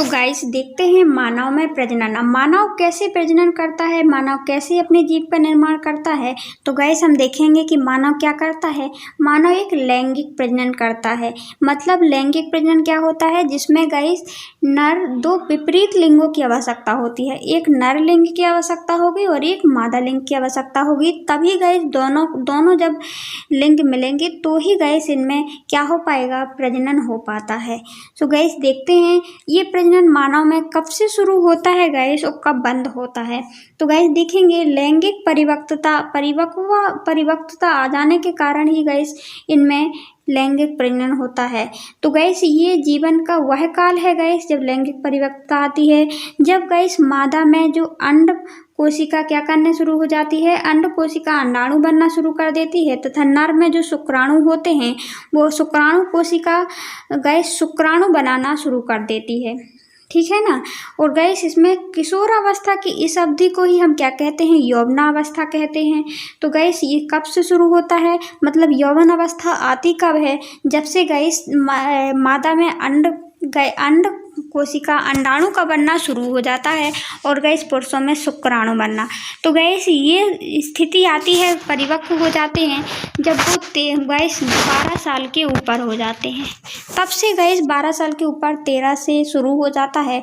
तो गाइस देखते हैं मानव में प्रजनन। अब मानव कैसे प्रजनन करता है, मानव कैसे अपने जीव का निर्माण करता है। तो गाइस हम देखेंगे कि मानव क्या करता है। मानव एक लैंगिक प्रजनन करता है। मतलब लैंगिक प्रजनन क्या होता है, जिसमें गाइस नर दो विपरीत लिंगों की आवश्यकता होती है। एक नर लिंग की आवश्यकता होगी और एक मादा लिंग की आवश्यकता होगी। तभी गाइस दोनों जब लिंग मिलेंगे तो ही गाइस इनमें क्या हो पाएगा, प्रजनन हो पाता है। तो गाइस देखते हैं ये प्रजनन मानव में कब से शुरू होता है गाइस और कब बंद होता है। तो गाइस देखेंगे लैंगिक परिपक्वता आ जाने के कारण ही गाइस इनमें लैंगिक प्रजनन होता है। तो गाइस ये जीवन का वह काल है गाइस जब लैंगिक परिपक्वता आती है, जब गाइस मादा में जो अंड कोशिका क्या करने शुरू हो जाती है, अंड कोशिका अंडाणु बनना शुरू कर देती है, तथा नर में जो शुक्राणु होते हैं वो शुक्राणु कोशिका गाइस शुक्राणु बनाना शुरू कर देती है। ठीक है ना। और गाइस इसमें किशोरावस्था की इस अवधि को ही हम क्या कहते हैं, यौवनावस्था कहते हैं। तो गाइस ये कब से शुरू होता है, मतलब यौवन अवस्था आती कब है, जब से गाइस मादा में अंड कोशिका अंडाणु का बनना शुरू हो जाता है और गाइस पुरुषों में शुक्राणु बनना। तो गाइस ये स्थिति आती है, परिपक्व हो जाते हैं जब वो गाइस 12 साल के ऊपर हो जाते हैं। तब से गाइस 12 साल के ऊपर 13 से शुरू हो जाता है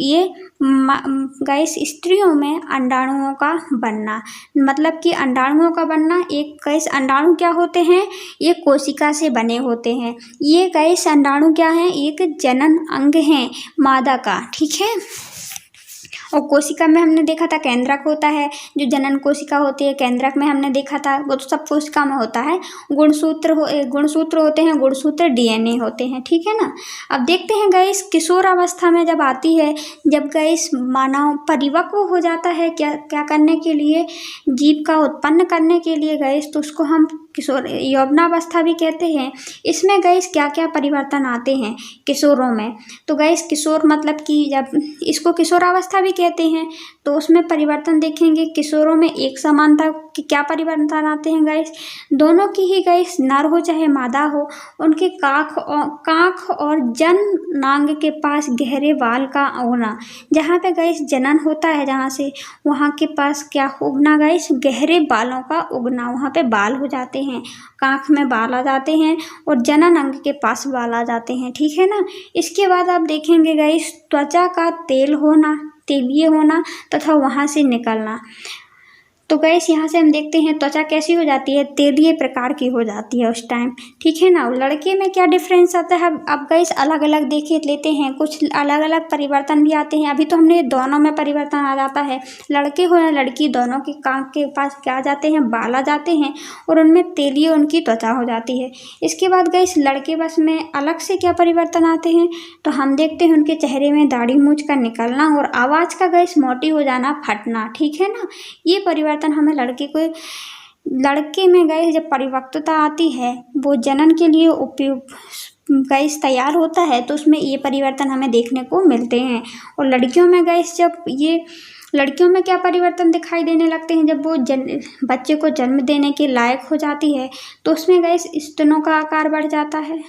ये गाइस स्त्रियों में अंडाणुओं का बनना। मतलब कि अंडाणुओं का बनना, एक गाइस अंडाणु क्या होते हैं, ये कोशिका से बने होते हैं। ये गाइस अंडाणु क्या है, एक जनन अंग है मादा का। ठीक है। और कोशिका में हमने देखा था केंद्रक होता है, जो जनन कोशिका होती है केंद्रक में हमने देखा था, वो तो सब कोशिका में होता है। गुणसूत्र होते हैं, गुणसूत्र डीएनए होते हैं। ठीक है ना। अब देखते हैं गाइस किशोर अवस्था में जब आती है, जब गाइस मानव परिपक्व हो जाता है क्या करने के लिए, जीव का उत्पन्न करने के लिए गाइस, तो उसको हम किशोर यौवनावस्था भी कहते हैं। इसमें गाइस क्या क्या परिवर्तन आते हैं किशोरों में। तो गाइस किशोर मतलब कि जब इसको किशोरावस्था भी कहते हैं, तो उसमें परिवर्तन देखेंगे। किशोरों में एक समानता कि क्या परिवर्तन आते हैं गाइस, दोनों की ही गाइस नर हो चाहे मादा हो, उनके कांख और जननांग के पास गहरे बाल का उगना। जहाँ पे गाइस जनन होता है, जहाँ से वहाँ के पास क्या उगना गाइस, गहरे बालों का उगना। वहाँ पे बाल हो जाते हैं, कांख में बाल आ जाते हैं और जनन अंग के पास बाल आ जाते हैं। ठीक है ना। इसके बाद आप देखेंगे गाइस त्वचा का तेलीय होना तथा वहाँ से निकलना। तो गाइस यहाँ से हम देखते हैं त्वचा कैसी हो जाती है, तेलीय प्रकार की हो जाती है उस टाइम। ठीक है ना। लड़के में क्या डिफरेंस आता है, अब गाइस अलग अलग देख लेते हैं, कुछ अलग अलग परिवर्तन भी आते हैं। अभी तो हमने दोनों में परिवर्तन आ जाता है, लड़के हो या लड़की, दोनों के कांख के पास क्या आ जाते हैं, बाल आ जाते हैं और उनमें तेलीय उनकी त्वचा हो जाती है। इसके बाद गाइस लड़के बस में अलग से क्या परिवर्तन आते हैं, तो हम देखते हैं उनके चेहरे में दाढ़ी मूंछ का निकलना और आवाज़ का गाइस मोटी हो जाना, फटना। ठीक है ना। ये परिवर्तन हमें लड़के में गाइस जब परिपक्वता आती है, वो जनन के लिए उपयुक्त गाइस तैयार होता है, तो उसमें ये परिवर्तन हमें देखने को मिलते हैं। और लड़कियों में गाइस लड़कियों में क्या परिवर्तन दिखाई देने लगते हैं, जब वो बच्चे को जन्म देने के लायक हो जाती है, तो उसमें गाइस स्तनों का आकार बढ़ जाता है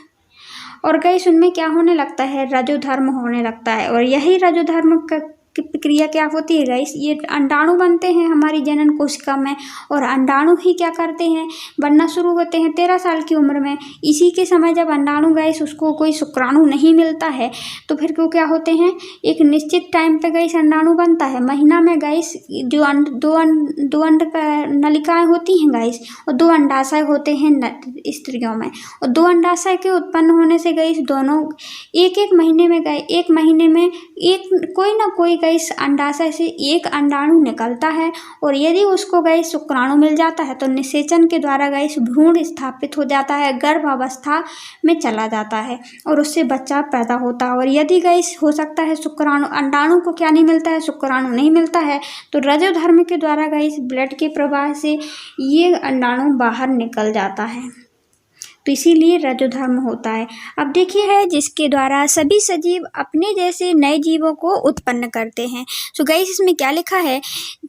और गाइस उनमें क्या होने लगता है, रजोधर्म होने लगता है। और यही रजोधर्म की प्रक्रिया क्या होती है गाइस, ये अंडाणु बनते हैं हमारी जनन कोशिका में और अंडाणु ही क्या करते हैं, बनना शुरू होते हैं 13 साल की उम्र में। इसी के समय जब अंडाणु गाइस उसको कोई शुक्राणु नहीं मिलता है, तो फिर वो क्या होते हैं, एक निश्चित टाइम पे गाइस अंडाणु बनता है। महीना में गाइस जो दो अंड नलिकाएं होती हैं गाइस, और 2 अंडाशय होते हैं स्त्रियों में, और 2 अंडाशय के उत्पन्न होने से गाइस दोनों एक महीने में कोई ना कोई गाइस अंडाशय से एक अंडाणु निकलता है। और यदि उसको गाइस शुक्राणु मिल जाता है तो निषेचन के द्वारा गाइस भ्रूण स्थापित हो जाता है, गर्भावस्था में चला जाता है और उससे बच्चा पैदा होता है। और यदि गाइस हो सकता है अंडाणु को क्या नहीं मिलता है, शुक्राणु नहीं मिलता है, तो रजोधर्म के द्वारा गाइस ब्लड के प्रवाह से ये अंडाणु बाहर निकल जाता है। तो इसीलिए रजोधर्म होता है। अब देखिए है जिसके द्वारा सभी सजीव अपने जैसे नए जीवों को उत्पन्न करते हैं। तो गाइस इसमें क्या लिखा है,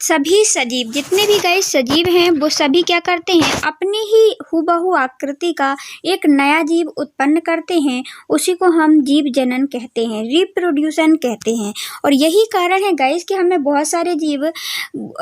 सभी सजीव जितने भी गाइस सजीव हैं वो सभी क्या करते हैं, अपनी ही हूबहू आकृति का एक नया जीव उत्पन्न करते हैं। उसी को हम जीव जनन कहते हैं, रिप्रोड्यूशन कहते हैं। और यही कारण है गाइस कि हमें बहुत सारे जीव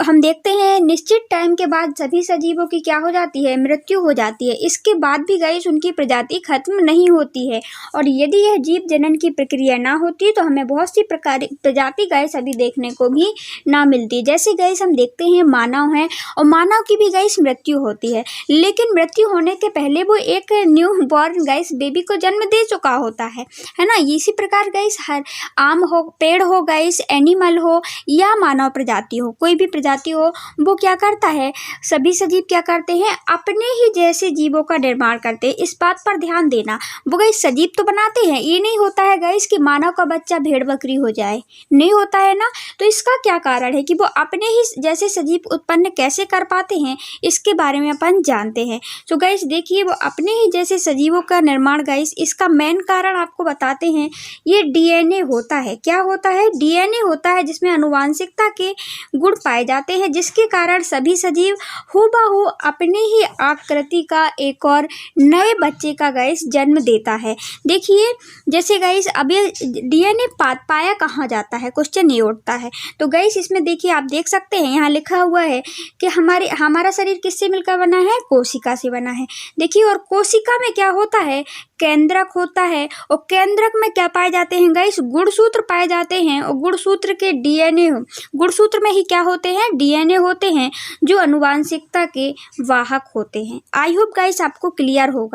हम देखते हैं निश्चित टाइम के बाद सभी सजीवों की क्या हो जाती है, मृत्यु हो जाती है। इसके बाद भी गाइस उनकी प्रजाति खत्म नहीं होती है। और यदि यह जीव जनन की प्रक्रिया ना होती तो हमें बहुत सी प्रकार प्रजाति गाइस अभी देखने को भी ना मिलती। जैसे गाइस हम देखते हैं मानव है और मानव की भी गाइस मृत्यु होती है, लेकिन मृत्यु होने के पहले वो एक न्यू बॉर्न गाइस बेबी को जन्म दे चुका होता है ना। इसी प्रकार गाइस हर आम हो, पेड़ हो गाइस, एनिमल हो या मानव प्रजाति हो, कोई भी प्रजाति हो, वो क्या करता है, सभी सजीव क्या करते हैं, अपने ही जैसे जीवों का निर्माण करते हैं। इस बात पर ध्यान देना, वो गाइस सजीव तो बनाते हैं, ये नहीं होता है गाइस कि मानव का बच्चा भेड़ बकरी हो जाए, नहीं होता है ना। तो इसका क्या कारण है कि वो अपने ही जैसे सजीव उत्पन्न कैसे कर पाते हैं, इसके बारे में अपन जानते हैं। तो गाइस देखिए वो अपने ही जैसे सजीवों का निर्माण गाइस, इसका मेन कारण आपको बताते हैं, ये डीएनए होता है। क्या होता है, डीएनए होता है जिसमें आनुवांशिकता के गुण पाए जाते हैं, जिसके कारण सभी सजीव हूबहू अपने ही आकृति का एक और नए बच्चे का गाइस जन्म देता है। देखिए जैसे गाइस अब ये डीएनए पाया कहाँ जाता है, क्वेश्चन ये उठता है। तो गाइस इसमें देखिए आप देख सकते हैं यहाँ लिखा हुआ है कि हमारा शरीर किससे मिलकर बना है, कोशिका से बना है। देखिए और कोशिका में क्या होता है, केंद्रक होता है। और केंद्रक में क्या पाए जाते हैं गाइस, गुणसूत्र पाए जाते हैं। और गुणसूत्र के डीएनए, गुणसूत्र में ही क्या होते हैं, डीएनए होते हैं जो आनुवांशिकता के वाहक होते हैं। आई होप गाइस आपको क्लियर हो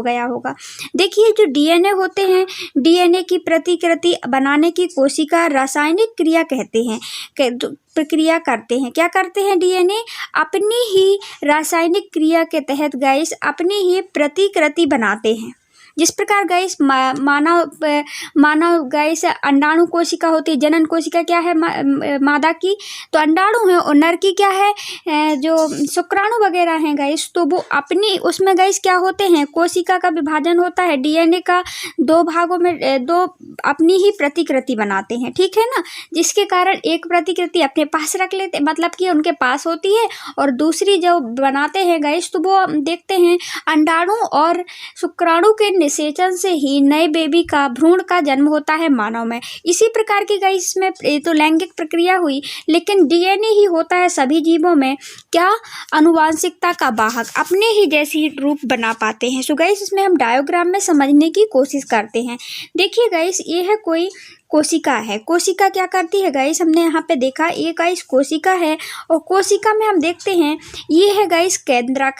गया होगा। देखिए जो डीएनए होते हैं, डीएनए की प्रतिकृति बनाने की कोशिका रासायनिक क्रिया कहते हैं, प्रक्रिया करते हैं। क्या करते हैं, डीएनए अपनी ही रासायनिक क्रिया के तहत गाइस अपनी ही प्रतिकृति बनाते हैं। जिस प्रकार गाइस मानव गाइस अंडाणु कोशिका होती है, जनन कोशिका क्या है मादा की, तो अंडाणु है, और नर की क्या है, जो शुक्राणु वगैरह हैं गाइस, तो वो अपनी उसमें गाइस क्या होते हैं, कोशिका का विभाजन होता है, डीएनए का दो भागों में दो अपनी ही प्रतिकृति बनाते हैं, ठीक है ना। जिसके कारण एक प्रतिकृति अपने पास रख लेते, मतलब कि उनके पास होती है, और दूसरी जो बनाते हैं गाइस तो वो देखते हैं अंडाणु और शुक्राणु के निषेचन से ही नए बेबी का भ्रूण का जन्म होता है मानव में। इसी प्रकार की गाइस इसमें तो लैंगिक प्रक्रिया हुई, लेकिन डीएनए ही होता है सभी जीवों में क्या, आनुवांशिकता का वाहक, अपने ही जैसी रूप बना पाते हैं। सो गाइस इसमें हम डायग्राम में समझने की कोशिश करते हैं। देखिए गाइस ये है कोई कोशिका है। कोशिका क्या करती है गाइस, हमने यहाँ पे देखा ये गाइस कोशिका है, और कोशिका में हम देखते हैं ये है गाइस केंद्रक,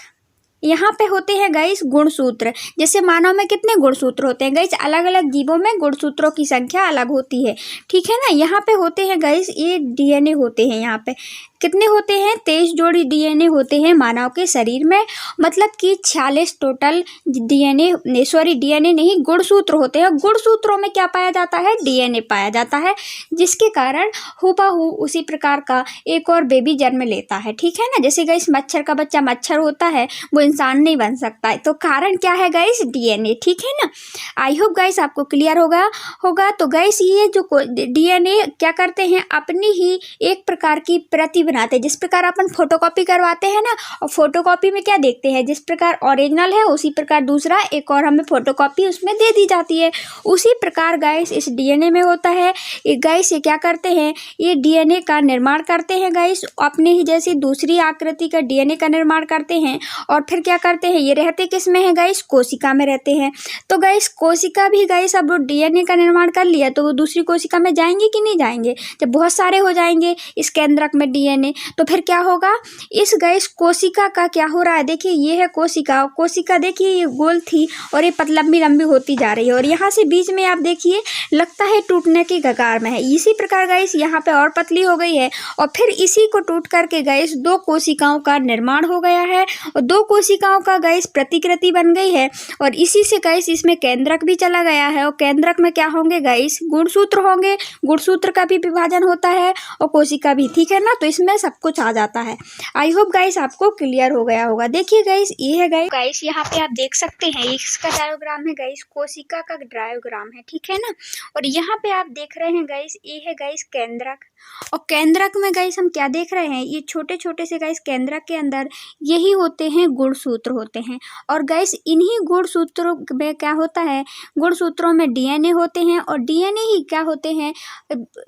यहाँ पे होते हैं गाइस गुणसूत्र। जैसे मानव में कितने गुणसूत्र होते हैं गाइस, अलग अलग जीवों में गुणसूत्रों की संख्या अलग होती है, ठीक है ना। यहाँ पे होते हैं गाइस ये डीएनए होते हैं, यहाँ पे कितने होते हैं, 23 जोड़ी डीएनए होते हैं मानव के शरीर में, मतलब कि 46 टोटल डीएनए नहीं गुणसूत्र होते हैं। गुणसूत्रों में क्या पाया जाता है, डीएनए पाया जाता है, जिसके कारण हूबहू उसी प्रकार का एक और बेबी जन्म लेता है, ठीक है ना। जैसे गाइस मच्छर का बच्चा मच्छर होता है, वो इंसान नहीं बन सकता है, तो कारण क्या है गाइस, डीएनए, ठीक है ना। आई होप गाइस आपको क्लियर होगा। तो गाइस ये जो डीएनए क्या करते हैं, अपनी ही एक प्रकार की प्रति बनाते हैं। जिस प्रकार अपन फोटोकॉपी करवाते हैं ना, और फोटोकॉपी में क्या देखते हैं, जिस प्रकार ओरिजिनल है उसी प्रकार दूसरा एक और हमें फोटोकॉपी उसमें दे दी जाती है। उसी प्रकार गाइस इस डीएनए में होता है। ये गाइस ये क्या करते हैं, ये डीएनए का निर्माण करते हैं गाइस, अपने ही जैसी दूसरी आकृति का डीएनए का निर्माण करते हैं। और फिर क्या करते हैं, ये रहते किस में है गाइस, कोशिका में रहते हैं। तो गाइस कोशिका भी गाइस अब डीएनए का निर्माण कर लिया, तो वो दूसरी कोशिका में जाएंगे कि नहीं जाएंगे, जब बहुत सारे हो जाएंगे इस केंद्रक में डीएनए, तो फिर क्या होगा, इस गाइस कोशिका का क्या हो रहा है, देखिए ये है कोशिका। कोशिका देखिए ये गोल थी और ये लंबी लंबी होती जा रही है, और यहाँ से बीच में आप देखिए लगता है टूटने की कगार में है। इसी प्रकार गाइस यहाँ पे और पतली हो गई है, और फिर इसी को टूट करके गाइस दो कोशिकाओं का निर्माण हो गया है, और दो कोशिका कोशिकाओं का गाइस प्रतिकृति बन गई है और इसी से गाइस इसमें केंद्रक भी चला गया है और केंद्रक में क्या होंगे गाइस, गुणसूत्र होंगे। गुणसूत्र का भी विभाजन होता है और कोशिका भी, ठीक है ना। तो इसमें सब कुछ आ जाता है। आई होप गाइस आपको क्लियर हो गया होगा। देखिए गाइस ये है गाइस यहाँ पे आप देख सकते हैं इसका डायग्राम है गाइस, कोशिका का डायग्राम है, ठीक है ना। और यहाँ पे आप देख रहे हैं गाइस ये है गाइस केंद्रक और केंद्रक में गाइस हम क्या देख रहे हैं, ये छोटे छोटे से गाइस केंद्रक के अंदर यही होते हैं गुणसूत्र होते हैं। और गाइस इन्हीं गुणसूत्रों में क्या होता है, गुणसूत्रों में डीएनए होते हैं और डीएनए ही क्या होते हैं,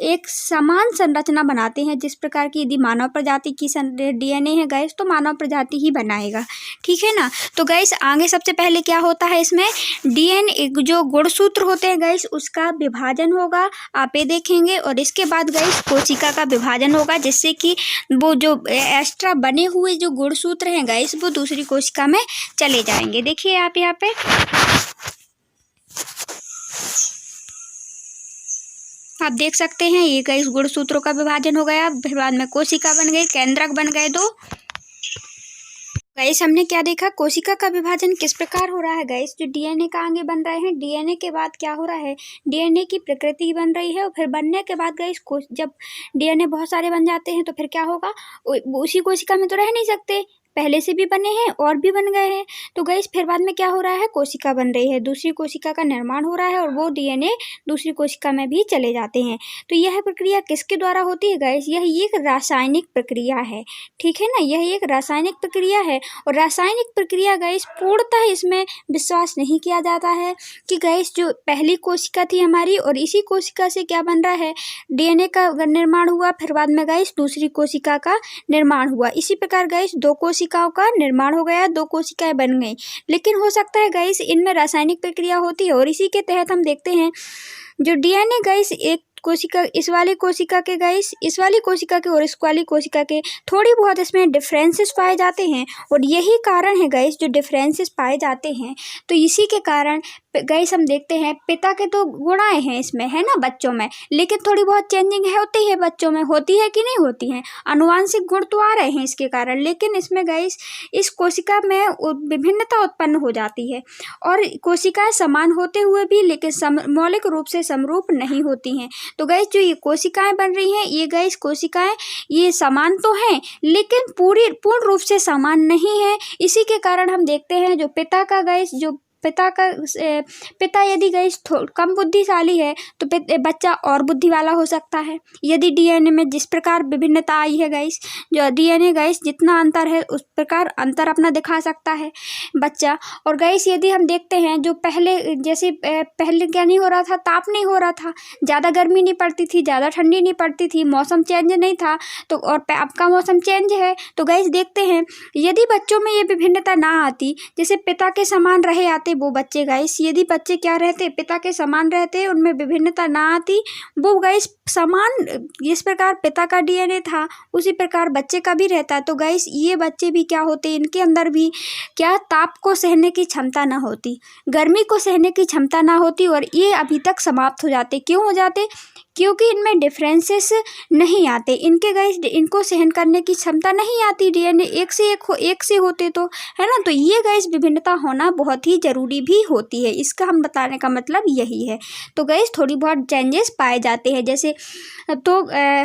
एक समान संरचना बनाते हैं। जिस प्रकार की यदि मानव प्रजाति की डीएनए है गाइस तो मानव प्रजाति ही बनाएगा, ठीक है ना। तो गाइस आगे सबसे पहले क्या होता है, इसमें डीएनए जो गुणसूत्र होते हैं गाइस उसका विभाजन होगा, आप ये देखेंगे। और इसके बाद गाइस कोशिका का विभाजन होगा जिससे कि वो जो एक्स्ट्रा बने हुए जो गुणसूत्र हैं गाइस वो दूसरी कोशिका में चले जाएंगे। देखिए आप यहाँ पे आप देख सकते हैं ये गाइस गुणसूत्रों का विभाजन हो गया, फिर बाद में कोशिका बन गई, केंद्रक बन गए दो। गाइस हमने क्या देखा, कोशिका का विभाजन किस प्रकार हो रहा है गाइस, जो डीएनए का आगे बन रहे हैं, डीएनए के बाद क्या हो रहा है, डीएनए की प्रकृति बन रही है और फिर बनने के बाद गाइस जब डीएनए बहुत सारे बन जाते हैं तो फिर क्या होगा, उसी कोशिका में तो रह नहीं सकते, पहले से भी बने हैं और भी बन गए हैं। तो गाइस फिर बाद में क्या हो रहा है, कोशिका बन रही है, दूसरी कोशिका का निर्माण हो रहा है और वो डीएनए दूसरी कोशिका में भी चले जाते हैं। तो यह प्रक्रिया किसके द्वारा होती है गाइस, यह एक रासायनिक प्रक्रिया है, ठीक है ना। यह एक रासायनिक प्रक्रिया है और रासायनिक प्रक्रिया गाइस पूर्णतः इसमें विश्वास नहीं किया जाता है कि गाइस जो पहली कोशिका थी हमारी और इसी कोशिका से क्या बन रहा है, डीएनए का निर्माण हुआ, फिर बाद में गाइस दूसरी कोशिका का निर्माण हुआ। इसी प्रकार गाइस दो कोशिकाओं का निर्माण हो गया, दो कोशिकाएं बन गई। लेकिन हो सकता है गाइस इनमें रासायनिक प्रक्रिया होती है और इसी के तहत हम देखते हैं जो डीएनए गाइस एक कोशिका, इस वाली कोशिका के गाइस, इस वाली कोशिका के और इस वाली कोशिका के थोड़ी बहुत इसमें डिफरेंसेस पाए जाते हैं और यही कारण है गाइस जो डिफरेंसेस पाए जाते हैं। तो इसी के कारण गाइस हम देखते हैं पिता के तो गुणाएं हैं इसमें, है ना, बच्चों में, लेकिन थोड़ी बहुत चेंजिंग है होती है बच्चों में, होती है कि नहीं होती है, अनुवांशिक गुण तो आ रहे हैं इसके कारण, लेकिन इसमें गाइस इस कोशिका में विभिन्नता उत्पन्न हो जाती है और कोशिकाएं समान होते हुए भी लेकिन मौलिक रूप से समरूप नहीं होती हैं। तो गाइस जो ये कोशिकाएं बन रही हैं, ये गाइस कोशिकाएं ये समान तो हैं लेकिन पूर्ण रूप से समान नहीं है। इसी के कारण हम देखते हैं जो पिता का गाइस, जो पिता यदि गाइस कम बुद्धिशाली है तो बच्चा और बुद्धि वाला हो सकता है। यदि डीएनए में जिस प्रकार विभिन्नता आई है गाइस, जो डीएनए गाइस जितना अंतर है उस प्रकार अंतर अपना दिखा सकता है बच्चा। और गाइस यदि हम देखते हैं जो पहले जैसे पहले क्या नहीं हो रहा था, ताप नहीं हो रहा था, ज़्यादा गर्मी नहीं पड़ती थी, ज़्यादा ठंडी नहीं पड़ती थी, मौसम चेंज नहीं था, तो और अब का मौसम चेंज है। तो गाइस देखते हैं यदि बच्चों में ये विभिन्नता ना आती, जैसे पिता के समान रहे आते वो बच्चे गाइस, यदि बच्चे क्या रहते, पिता के समान रहते, उनमें विभिन्नता ना आती, वो गाइस समान जिस प्रकार पिता का डीएनए था उसी प्रकार बच्चे का भी रहता, तो गाइस ये बच्चे भी क्या होते, इनके अंदर भी क्या ताप को सहने की क्षमता ना होती, गर्मी को सहने की क्षमता ना होती और ये अभी तक समाप्त हो जाते। क्यों हो जाते, क्योंकि इनमें डिफरेंसेस नहीं आते, इनके गाइस इनको सहन करने की क्षमता नहीं आती, डीएनए एक से होते तो, है ना। तो ये गाइस विभिन्नता होना बहुत ही जरूरी भी होती है, इसका हम बताने का मतलब यही है। तो गाइस थोड़ी बहुत चेंजेस पाए जाते हैं, जैसे तो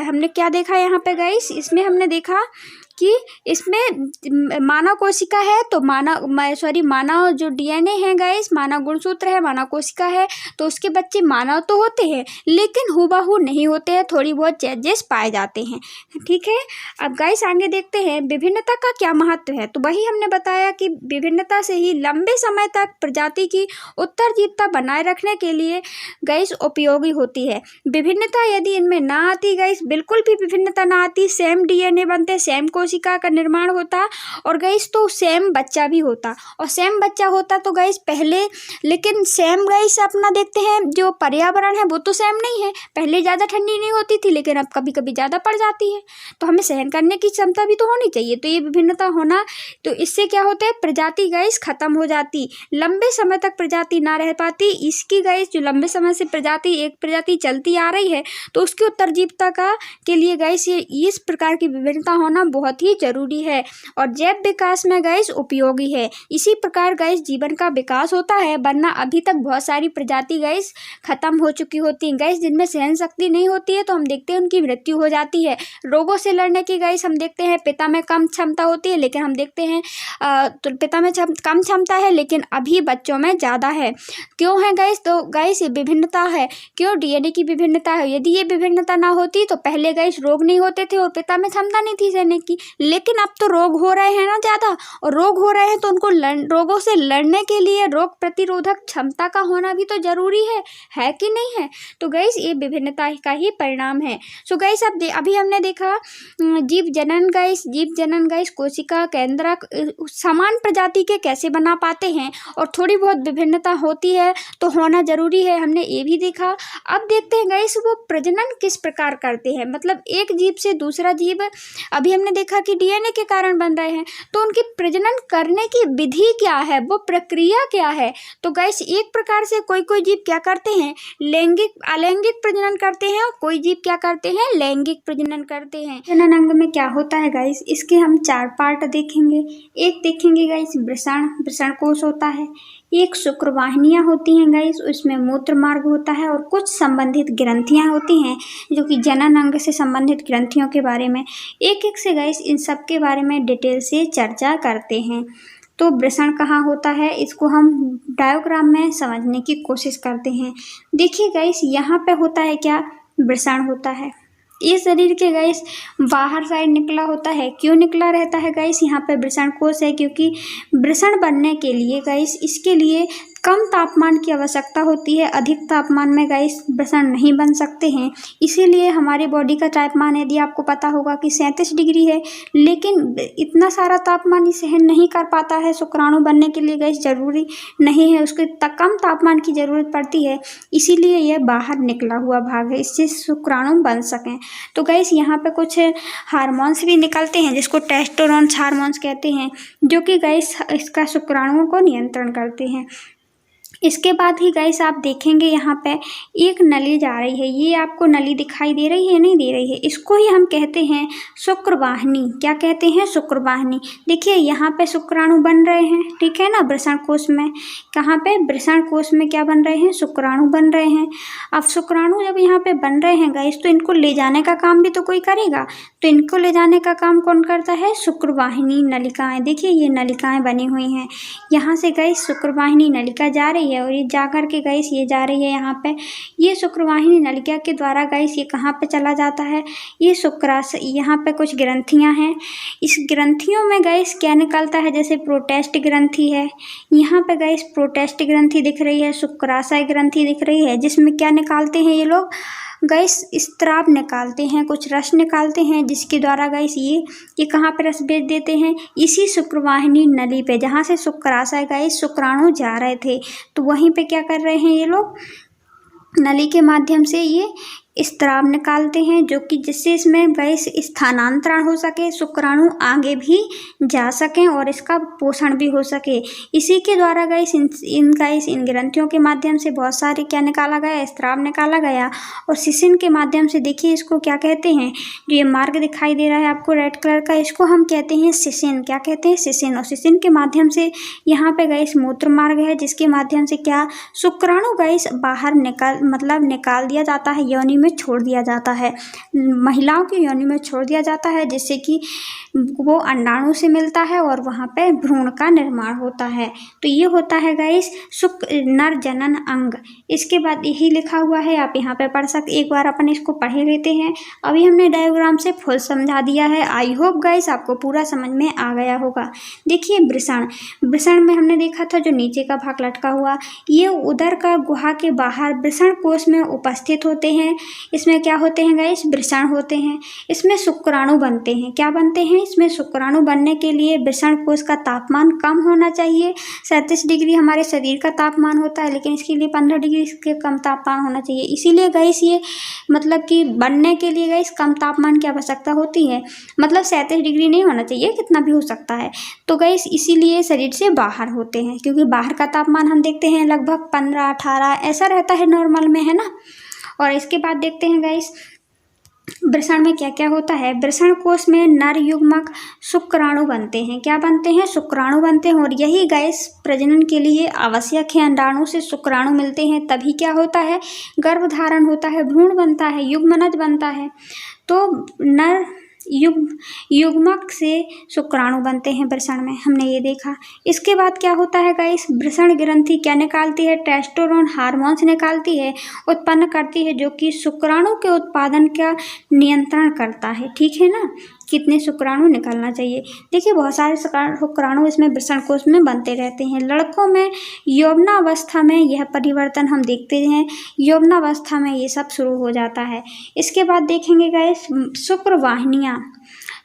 हमने क्या देखा यहाँ पे गाइस, इसमें हमने देखा कि इसमें मानव कोशिका है तो मानव जो डीएनए है गाइस, मानव गुणसूत्र है, मानव कोशिका है, तो उसके बच्चे मानव तो होते हैं लेकिन हूबहू नहीं होते हैं, थोड़ी बहुत चेंजेस पाए जाते हैं, ठीक है। अब गाइस आगे देखते हैं विभिन्नता का क्या महत्व है। तो वही हमने बताया कि विभिन्नता से ही लंबे समय तक प्रजाति की उत्तरजीविता बनाए रखने के लिए गाइस उपयोगी होती है। विभिन्नता यदि इनमें ना आती गाइस, बिल्कुल भी विभिन्नता ना आती, सेम डीएनए बनते, सेम कोशिका का निर्माण होता और गाइस तो सेम बच्चा भी होता, और सेम बच्चा होता तो गाइस पहले, लेकिन सेम गाइस अपना देखते हैं जो पर्यावरण है वो तो सेम नहीं है, पहले ज़्यादा ठंडी नहीं होती थी लेकिन अब कभी कभी ज़्यादा पड़ जाती है, तो हमें सहन करने की क्षमता भी तो होनी चाहिए। तो ये विभिन्नता होना, तो इससे क्या होता है, प्रजाति गाइस खत्म हो जाती, लंबे समय तक प्रजाति ना रह पाती। इसकी गाइस जो लंबे समय से एक प्रजाति चलती आ रही है तो उसकी उत्तरजीविता के लिए गाइस ये इस प्रकार की विभिन्नता होना बहुत बहुत ही जरूरी है और जैव विकास में गाइस उपयोगी है। इसी प्रकार गाइस जीवन का विकास होता है, वरना अभी तक बहुत सारी प्रजाति गाइस खत्म हो चुकी होती हैं गाइस, जिनमें सहन शक्ति नहीं होती है, तो हम देखते हैं उनकी मृत्यु हो जाती है। रोगों से लड़ने की गाइस हम देखते हैं पिता में कम क्षमता होती है, लेकिन हम देखते हैं तो पिता में कम क्षमता है, लेकिन अभी बच्चों में ज़्यादा है। क्यों है गाइस? तो गाइस ये विभिन्नता है। क्यों? डीएनए की विभिन्नता है। यदि ये विभिन्नता ना होती तो पहले गाइस रोग नहीं होते थे और पिता में क्षमता नहीं थी सहने की, लेकिन अब तो रोग हो रहे हैं ना ज़्यादा, और रोग हो रहे हैं तो उनको रोगों से लड़ने के लिए रोग प्रतिरोधक क्षमता का होना भी तो जरूरी है कि नहीं है? तो गाइस ये विभिन्नता का ही परिणाम है। सो गाइस अब अभी हमने देखा जीव जनन गाइस कोशिका केंद्रक समान प्रजाति के कैसे बना पाते हैं और थोड़ी बहुत विभिन्नता होती है तो होना जरूरी है, हमने ये भी देखा। अब देखते हैं गाइस वो प्रजनन किस प्रकार करते हैं, मतलब एक जीव से दूसरा जीव अभी हमने देखा कि डीएनए के कारण बन रहे हैं, तो उनकी प्रजनन करने की विधि क्या है, वो प्रक्रिया क्या है? तो गाइस एक प्रकार से कोई जीव क्या करते हैं, अलैंगिक प्रजनन करते हैं और कोई जीव क्या करते हैं, लैंगिक प्रजनन करते हैं। जनन अंग में क्या होता है गाइस, इसके हम 4 पार्ट देखेंगे। एक देखेंगे गाइस वृषण कोश होता है, एक शुक्रवाहिनियां होती हैं गाइस, उसमें मूत्र मार्ग होता है और कुछ संबंधित ग्रंथियां होती हैं जो कि जनन अंग से संबंधित ग्रंथियों के बारे में एक से गाइस इन सब के बारे में डिटेल से चर्चा करते हैं। तो वृषण कहाँ होता है, इसको हम डायग्राम में समझने की कोशिश करते हैं। देखिए गाइस यहाँ पे होता है क्या, वृषण होता है, ये शरीर के गाइस बाहर साइड निकला होता है। क्यों निकला रहता है गाइस, यहाँ पे वृषण कोश है, क्योंकि वृषण बनने के लिए गाइस इसके लिए कम तापमान की आवश्यकता होती है। अधिक तापमान में गाइस वृषण नहीं बन सकते हैं, इसीलिए हमारी बॉडी का तापमान यदि आपको पता होगा कि 37 डिग्री है, लेकिन इतना सारा तापमान सहन नहीं कर पाता है शुक्राणु बनने के लिए गाइस, जरूरी नहीं है, उसको कम तापमान की ज़रूरत पड़ती है, इसीलिए यह बाहर निकला हुआ भाग है, इससे शुक्राणु बन सकें। तो गाइस यहाँ पे कुछ हार्मोन्स भी निकलते हैं जिसको टेस्टोस्टेरोन हार्मोन्स कहते हैं, जो कि गाइस इसका शुक्राणुओं को नियंत्रण करते हैं। इसके बाद ही गाइस आप देखेंगे यहाँ पे एक नली जा रही है, ये आपको नली दिखाई दे रही है, नहीं दे रही है, इसको ही हम कहते हैं शुक्रवाहिनी। क्या कहते हैं, शुक्रवाहिनी। देखिए यहाँ पे शुक्राणु बन रहे हैं, ठीक है ना, वृषण कोश में। कहाँ पे, वृषण कोश में क्या बन रहे हैं, शुक्राणु बन रहे हैं। अब शुक्राणु जब यहाँ पे बन रहे हैं गाइस, तो इनको ले जाने का काम भी तो कोई करेगा, तो इनको ले जाने का काम कौन करता है, शुक्रवाहिनी नलिकाएं। देखिए ये नलिकाएं बनी हुई हैं, यहाँ से गाइस शुक्रवाहिनी नलिका जा रही है और ये जा कर के गाइस ये जा रही है यहाँ पे, ये शुक्रवाहिनी नलिका के द्वारा गाइस ये कहाँ पे चला जाता है, ये शुक्राशय। यहाँ पे कुछ ग्रंथियाँ हैं, इस ग्रंथियों में गाइस क्या निकलता है, जैसे प्रोटेस्ट ग्रंथि है, यहाँ पे गाइस प्रोटेस्ट ग्रंथि दिख रही है, शुक्राशय ग्रंथि दिख रही है, जिसमें क्या निकालते हैं ये लोग गाइस, स्त्राव निकालते हैं, कुछ रस निकालते हैं, जिसके द्वारा गाइस ये कहाँ पे रस भेज देते हैं, इसी शुक्रवाहिनी नली पे, जहाँ से शुक्राशय गाइस शुक्राणु जा रहे थे, तो वहीं पे क्या कर रहे हैं ये लोग, नली के माध्यम से ये स्त्राव निकालते हैं, जो कि जिससे इसमें गाइस स्थानांतरण हो सके, शुक्राणु आगे भी जा सकें और इसका पोषण भी हो सके। इसी के द्वारा गाइस इन ग्रंथियों के माध्यम से बहुत सारे क्या निकाला गया, स्त्राव निकाला गया। और सिसिन के माध्यम से देखिए इसको क्या कहते हैं, जो ये मार्ग दिखाई दे रहा है आपको रेड कलर का, इसको हम कहते हैं सिसिन। क्या कहते हैं, सिसिन। और सिसिन के माध्यम से यहाँ पे गाइस मूत्र मार्ग है, जिसके माध्यम से क्या शुक्राणु गाइस बाहर निकाल दिया जाता है, योनि में छोड़ दिया जाता है, महिलाओं की योनि में छोड़ दिया जाता है, जिससे कि वो अंडाणु से मिलता है और वहाँ पे भ्रूण का निर्माण होता है। तो ये होता है गाइस नर जनन अंग। इसके बाद यही लिखा हुआ है, आप यहाँ पे पढ़ सकते, एक बार अपन इसको पढ़ लेते हैं। अभी हमने डायग्राम से फुल समझा दिया है, आई होप गाइस आपको पूरा समझ में आ गया होगा। देखिए वृषण में हमने देखा था जो नीचे का भाग लटका हुआ, ये उदर का गुहा के बाहर वृषण कोश में उपस्थित होते हैं। इसमें क्या होते हैं गाइस, वृषण होते हैं, इसमें शुक्राणु बनते हैं। क्या बनते हैं, इसमें शुक्राणु बनने के लिए वृषण कोश का तापमान कम होना चाहिए। 37 डिग्री हमारे शरीर का तापमान होता है, लेकिन इसके लिए 15 डिग्री से कम तापमान होना चाहिए। इसीलिए गाइस ये मतलब कि बनने के लिए गाइस कम तापमान की आवश्यकता होती है, मतलब 37 डिग्री नहीं होना चाहिए, कितना भी हो सकता है। तो गाइस इसीलिए शरीर से बाहर होते हैं, क्योंकि बाहर का तापमान हम देखते हैं लगभग 15-18 ऐसा रहता है नॉर्मल में, है ना। और इसके बाद देखते हैं गाइस वृषण में क्या क्या होता है, वृषण कोश में नर युग्मक शुक्राणु बनते हैं। क्या बनते हैं? शुक्राणु बनते हैं। और यही गाइस प्रजनन के लिए आवश्यक है। अंडाणु से शुक्राणु मिलते हैं तभी क्या होता है, गर्भधारण होता है, भ्रूण बनता है, युग्मनज बनता है। तो नर युग्मक से शुक्राणु बनते हैं वृषण में, हमने ये देखा। इसके बाद क्या होता है गाइस, वृषण ग्रंथि क्या निकालती है, टेस्टोस्टेरोन हार्मोन्स निकालती है, उत्पन्न करती है, जो कि शुक्राणु के उत्पादन का नियंत्रण करता है। ठीक है ना, कितने शुक्राणु निकलना चाहिए। देखिए बहुत सारे शुक्राणु इसमें वृषण कोश में बनते रहते हैं। लड़कों में यौवनावस्था में यह परिवर्तन हम देखते हैं, यौवनावस्था में ये सब शुरू हो जाता है। इसके बाद देखेंगे गाइस शुक्रवाहिनियाँ।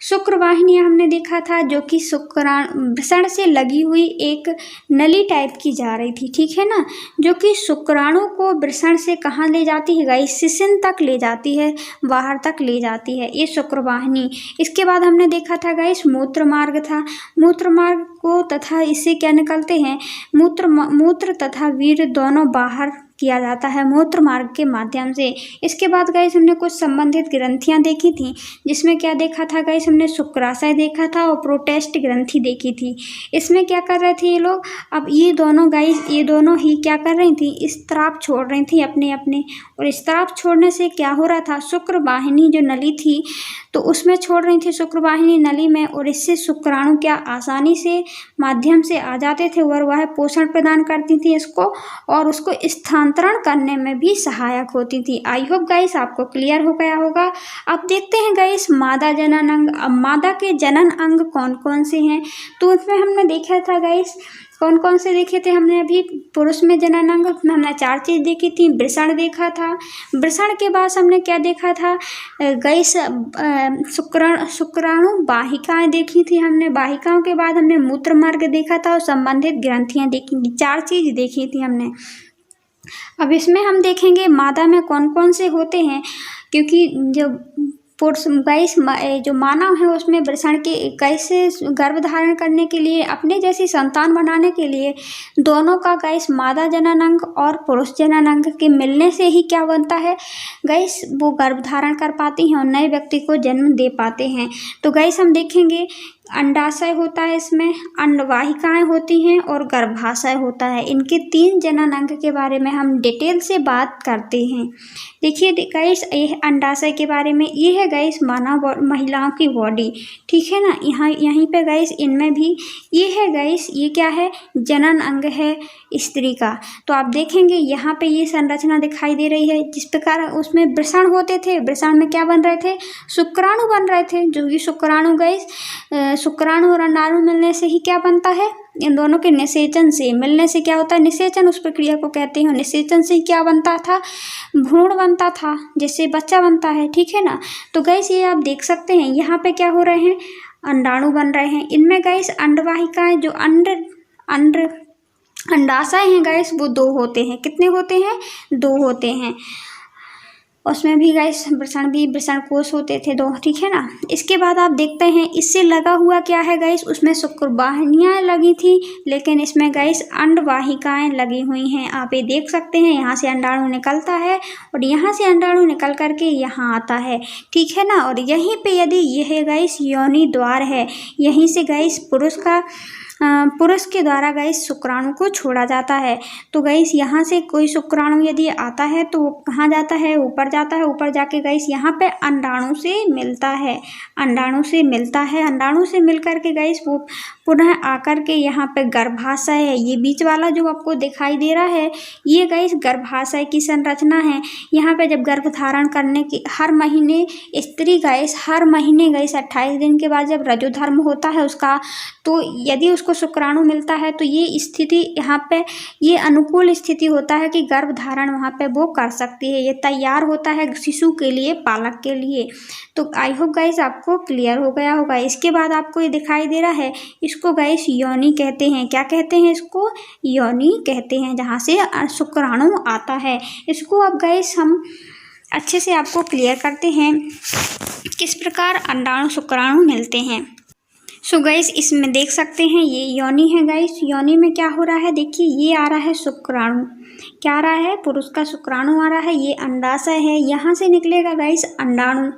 शुक्रवाहिनियाँ हमने देखा था, जो कि वृषण से लगी हुई एक नली टाइप की जा रही थी। ठीक है ना, जो कि शुक्राणु को वृषण से कहाँ ले जाती है गाइस, शिश्न तक ले जाती है, बाहर तक ले जाती है, ये शुक्रवाहिनी। इसके बाद हमने देखा था गाइस मूत्र मार्ग था। मूत्र मार्ग को तथा इससे क्या निकलते हैं, मूत्र तथा वीर्य दोनों बाहर किया जाता है मूत्र मार्ग के माध्यम से। इसके बाद गाइस हमने कुछ संबंधित ग्रंथियां देखी थी, जिसमें क्या देखा था गाइस, हमने शुक्राशय देखा था और प्रोटेस्ट ग्रंथि देखी थी। इसमें क्या कर रहे थे ये लोग, अब ये दोनों गाइस, ये दोनों ही क्या कर रही थी, स्त्राव छोड़ रही थी अपने अपने। और स्त्राव छोड़ने से क्या हो रहा था, शुक्रवाहिनी जो नली थी तो उसमें छोड़ रही थी शुक्रवाहिनी नली में, और इससे शुक्राणु क्या आसानी से माध्यम से आ जाते थे और वह पोषण प्रदान करती थी इसको, और उसको स्थानांतरण करने में भी सहायक होती थी। आई होप गाइस आपको क्लियर हो गया होगा। अब देखते हैं गाइस मादा जनन अंग। अब मादा के जनन अंग कौन कौन से हैं, तो उसमें हमने देखा था गाइस, कौन कौन से देखे थे हमने अभी। पुरुष में जनन अंग में हमने 4 चीज़ देखी थी। वृषण देखा था, वृषण के बाद हमने क्या देखा था गाइस, शुक्राणु वाहिकाएं देखी थी हमने। वाहिकाओं के बाद हमने मूत्र मार्ग देखा था और संबंधित ग्रंथियां देखी थी। 4 चीज़ देखी थी हमने। अब इसमें हम देखेंगे मादा में कौन कौन से होते हैं, क्योंकि जो पुरुष गाइस जो मानव है उसमें वृषण के कैसे गर्भ धारण करने के लिए, अपने जैसी संतान बनाने के लिए दोनों का गाइस मादा जनन अंग और पुरुष जनन अंग के मिलने से ही क्या बनता है गाइस, वो गर्भ धारण कर पाती हैं और नए व्यक्ति को जन्म दे पाते हैं। तो गाइस हम देखेंगे अंडाशय होता है, इसमें अंडवाहिकाएं होती हैं और गर्भाशय होता है। इनके 3 जनन अंग के बारे में हम डिटेल से बात करते हैं। देखिए गाइस, ये अंडाशय के बारे में, ये है गाइस मानव महिलाओं की बॉडी। ठीक है ना, यहीं पे गाइस इनमें भी ये है गाइस, ये क्या है, जनन अंग है स्त्री का। तो आप देखेंगे यहाँ पे ये संरचना दिखाई दे रही है, जिस प्रकार उसमें वृषण होते थे, वृषण में क्या बन रहे थे, शुक्राणु बन रहे थे। जो ये शुक्राणु गाइस, शुक्राणु और अंडाणु मिलने से ही क्या बनता है, इन दोनों के निषेचन से मिलने से क्या होता है, निषेचन उस प्रक्रिया को कहते हैं। निषेचन से क्या बनता था, भ्रूण बनता था, जिससे बच्चा बनता है। ठीक है ना, तो गाइस ये आप देख सकते हैं यहाँ पे क्या हो रहे हैं, अंडाणु बन रहे हैं। इनमें गाइस अंडवाहिकाएं जो अंडाशय हैं गाइस, वो 2 होते हैं। कितने होते हैं, 2 होते हैं। उसमें भी गाइस वृषण कोश होते थे 2। ठीक है ना, इसके बाद आप देखते हैं इससे लगा हुआ क्या है गाइस, उसमें शुक्रवाहिनियाँ लगी थी, लेकिन इसमें गाइस अंडवाहिकाएं लगी हुई हैं। आप ये देख सकते हैं, यहाँ से अंडाणु निकलता है और यहाँ से अंडाणु निकल करके यहाँ आता है। ठीक है ना, और यहीं पे यदि यह गाइस योनि द्वार है, यहीं से गाइस पुरुष के द्वारा गाइस शुक्राणु को छोड़ा जाता है। तो गाइस यहाँ से कोई शुक्राणु यदि आता है तो वो कहाँ जाता है, ऊपर जाता है। ऊपर जाके गाइस यहाँ पे अंडाणु से मिलता है, अंडाणु से मिलता है। अंडाणु से मिल करके गाइस वो पुनः आकर के यहाँ पे गर्भाशय है। ये बीच वाला जो आपको दिखाई दे रहा है, ये गाइस गर्भाशय की संरचना है। यहाँ पे जब गर्भ धारण करने की हर महीने स्त्री गाइस, हर महीने गाइस 28 दिन के बाद जब रजोधर्म होता है उसका, तो यदि उसको शुक्राणु मिलता है तो ये स्थिति यहाँ पे, ये अनुकूल स्थिति होता है कि गर्भ धारण वहाँ पे वो कर सकती है। ये तैयार होता है शिशु के लिए, पालक के लिए। तो आई होप गाइस आपको क्लियर हो गया होगा। इसके बाद आपको ये दिखाई दे रहा है, इसको गाइस योनि कहते हैं। क्या कहते हैं इसको, योनि कहते हैं, जहाँ से शुक्राणु आता है। इसको अब गाइस हम अच्छे से आपको क्लियर करते हैं किस प्रकार अंडाणु शुक्राणु मिलते हैं। सो गाइस इसमें देख सकते हैं ये योनि है गाइस। योनि में क्या हो रहा है, देखिए ये आ रहा है शुक्राणु, क्या आ रहा है, पुरुष का शुक्राणु आ रहा है, ये अंडाशय है, यहाँ से निकलेगा गाइस अंडाणु,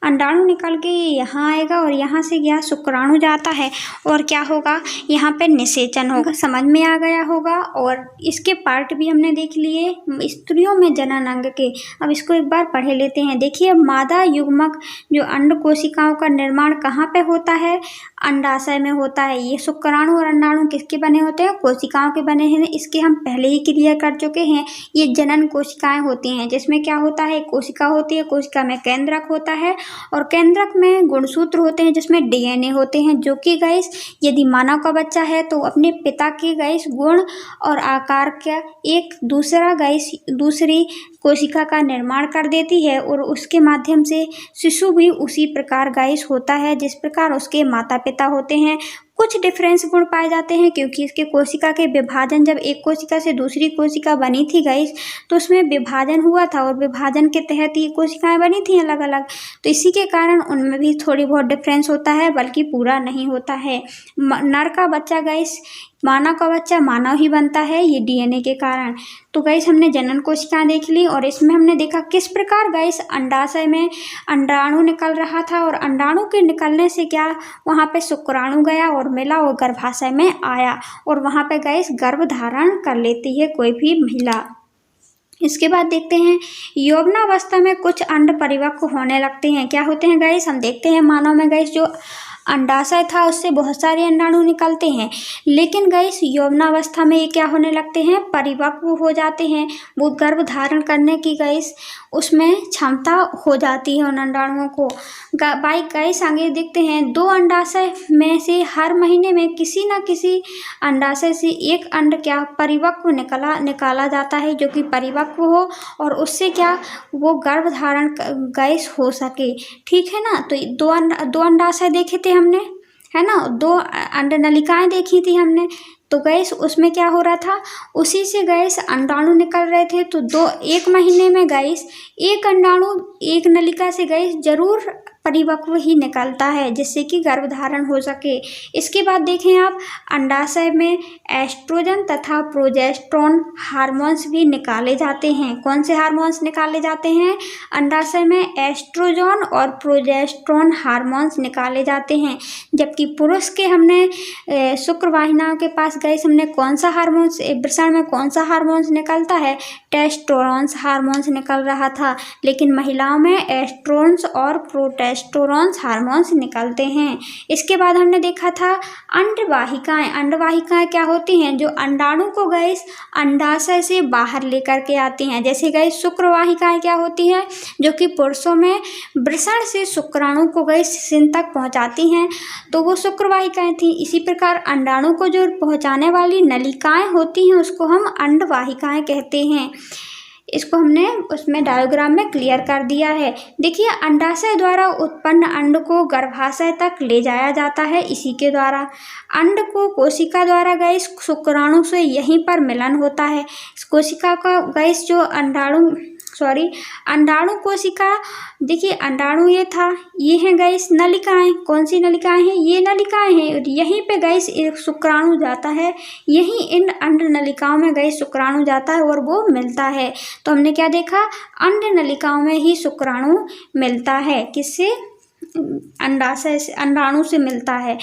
अंडाणु निकल के यहाँ आएगा और यहाँ से क्या शुक्राणु जाता है और क्या होगा, यहाँ पे निषेचन होगा। समझ में आ गया होगा। और इसके पार्ट भी हमने देख लिए स्त्रियों में जनन अंग के। अब इसको एक बार पढ़े लेते हैं। देखिए, मादा युग्मक जो अंड कोशिकाओं का निर्माण कहाँ पे होता है, अंडाशय में होता है। ये शुक्राणु और अंडाणु किसके बने होते हैं, कोशिकाओं के बने हैं। इसके हम पहले ही क्लियर कर चुके हैं। ये जनन कोशिकाएं होती हैं जिसमें क्या होता है, कोशिका होती है, कोशिका में केंद्रक होता है और केंद्रक में गुणसूत्र होते हैं जिसमें डीएनए होते हैं, जो कि गाइस यदि मानव का बच्चा है तो अपने पिता के गाइस गुण और आकार का एक दूसरा गाइस दूसरी कोशिका का निर्माण कर देती है और उसके माध्यम से शिशु भी उसी प्रकार गाइस होता है जिस प्रकार उसके माता पिता होते हैं। कुछ डिफरेंस गुण पाए जाते हैं क्योंकि इसके कोशिका के विभाजन, जब एक कोशिका से दूसरी कोशिका बनी थी गाइस तो उसमें विभाजन हुआ था और विभाजन के तहत ये कोशिकाएं बनी थी अलग अलग, तो इसी के कारण उनमें भी थोड़ी बहुत डिफरेंस होता है, बल्कि पूरा नहीं होता है। नर का बच्चा गाइस, मानव का बच्चा मानव ही बनता है, ये डीएनए के कारण। तो गाइस हमने जनन कोशिकाएं देख ली और इसमें हमने देखा किस प्रकार गाइस अंडाशय में अंडाणु निकल रहा था और अंडाणु के निकलने से क्या वहाँ पे शुक्राणु गया और मिला और गर्भाशय में आया और वहाँ पे गाइस गर्भ धारण कर लेती है कोई भी महिला। इसके बाद देखते हैं यौवनावस्था में कुछ अंड परिपक्व होने लगते हैं। क्या होते हैं गाइस, हम देखते हैं मानव में गाइस जो अंडाशय था उससे बहुत सारे अंडाणु निकलते हैं, लेकिन गाइस यौवनावस्था में ये क्या होने लगते हैं, परिपक्व हो जाते हैं। वो गर्भ धारण करने की गाइस उसमें क्षमता हो जाती है उन अंडाणुओं को। गाइस आगे देखते हैं, दो अंडाशय में से हर महीने में किसी न किसी अंडाशय से एक अंड क्या परिपक्व निकाला जाता है, जो कि परिपक्व हो और उससे क्या वो गर्भ धारण गाइस हो सके। ठीक है ना। तो दो अंडाशय देखे थे हमने, है ना, दो अंड नलिकाएं देखी थी हमने। तो गैस उसमें क्या हो रहा था, उसी से गैस अंडाणु निकल रहे थे। तो एक महीने में गैस एक अंडाणु एक नलिका से गैस जरूर परिपक्व ही निकलता है जिससे कि गर्भधारण हो सके। इसके बाद देखें आप, अंडाशय में एस्ट्रोजन तथा प्रोजेस्टेरोन हार्मोन्स भी निकाले जाते हैं। कौन से हार्मोन्स निकाले जाते हैं, अंडाशय में एस्ट्रोजन और प्रोजेस्टेरोन हार्मोन्स निकाले जाते हैं। जबकि पुरुष के हमने शुक्रवाहिनियों के पास गैस हमने कौन सा हार्मोन्स, वृषण में कौन सा हार्मोन्स निकलता है, टेस्टोस्टेरोन हार्मोन्स निकल रहा था, लेकिन महिलाओं में एस्ट्रोन्स और प्रोजेस्टेरोन हार्मोन्स निकलते हैं। इसके बाद हमने देखा था अंडवाहिकाएं। अंडवाहिकाएं क्या होती हैं, जो अंडाणु को गैस अंडाशय से बाहर लेकर के आती हैं। जैसे गैस शुक्रवाहिकाएं क्या होती हैं, जो कि पुरुषों में वृषण से शुक्राणु को गैस शिश्न तक पहुंचाती हैं, तो वो शुक्रवाहिकाएं थी। इसी प्रकार अंडाणु को जो पहुंचाने वाली नलिकाएं होती हैं उसको हम अंडवाहिकाएं कहते हैं। इसको हमने उसमें डायग्राम में क्लियर कर दिया है। देखिए, अंडाशय द्वारा उत्पन्न अंड को गर्भाशय तक ले जाया जाता है। इसी के द्वारा अंड को कोशिका द्वारा गैस शुक्राणु से यहीं पर मिलन होता है। कोशिका का गैस जो अंडाणु कोशिका, देखिए अंडाणु ये था, ये है गैस नलिकाएं। कौन सी नलिकाएं हैं, ये नलिकाएं हैं और यहीं पे गैस एक शुक्राणु जाता है, यहीं इन अंड नलिकाओं में गैस शुक्राणु जाता है और वो मिलता है। तो हमने क्या देखा, अंड नलिकाओं में ही शुक्राणु मिलता है। किससे, अंडाशय से, अंडाणु से मिलता है।